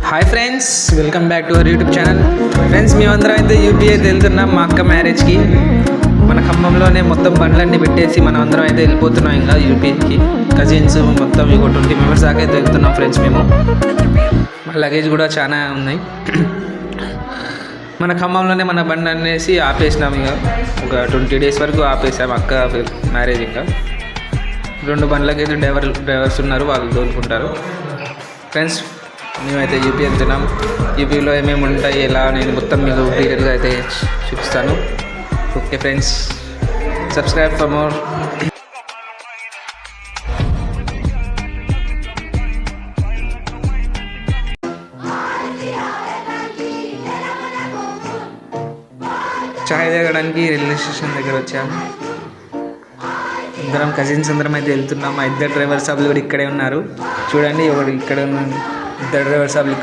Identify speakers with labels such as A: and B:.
A: Hi friends, welcome back to our YouTube channel. Friends, మేమందరం అయితే UP అయితే వెళ్తున్నాం మా అక్క మ్యారేజ్కి. మన ఖమ్మంలోనే మొత్తం బండ్లన్నీ పెట్టేసి మనం అందరం అయితే వెళ్ళిపోతున్నాం ఇంకా యూపీకి. కజిన్స్ మొత్తం ఇంకో 20 మెంబర్స్ దాకా అయితే వెళ్తున్నాం ఫ్రెండ్స్ మేము. మా లగేజ్ కూడా చాలా ఉన్నాయి. మన ఖమ్మంలోనే మన బండి అనేసి ఆపేసినాం. ఇక ఒక 20 days వరకు ఆపేసాం అక్క మ్యారేజ్. ఇంకా 2 బండ్లకైతే డ్రైవర్స్ ఉన్నారు, వాళ్ళు తోలుకుంటారు. ఫ్రెండ్స్, మేమైతే యూపీ వెళ్తున్నాం. యూపీలో ఏమేమి ఉంటాయి ఎలా నేను మొత్తం మీకు డీటెయిల్గా అయితే చూపిస్తాను. Okay friends, subscribe for more. చాయ్ తాగడానికి రైల్వే స్టేషన్ దగ్గర వచ్చాము. అందరం కజిన్స్ అందరం అయితే వెళ్తున్నాం. మా 2 డ్రైవర్ సాబులు కూడా ఇక్కడే ఉన్నారు. చూడండి, ఒకడు ఇక్కడ ఉన్నాడు. 2 డ్రైవర్ సాబులు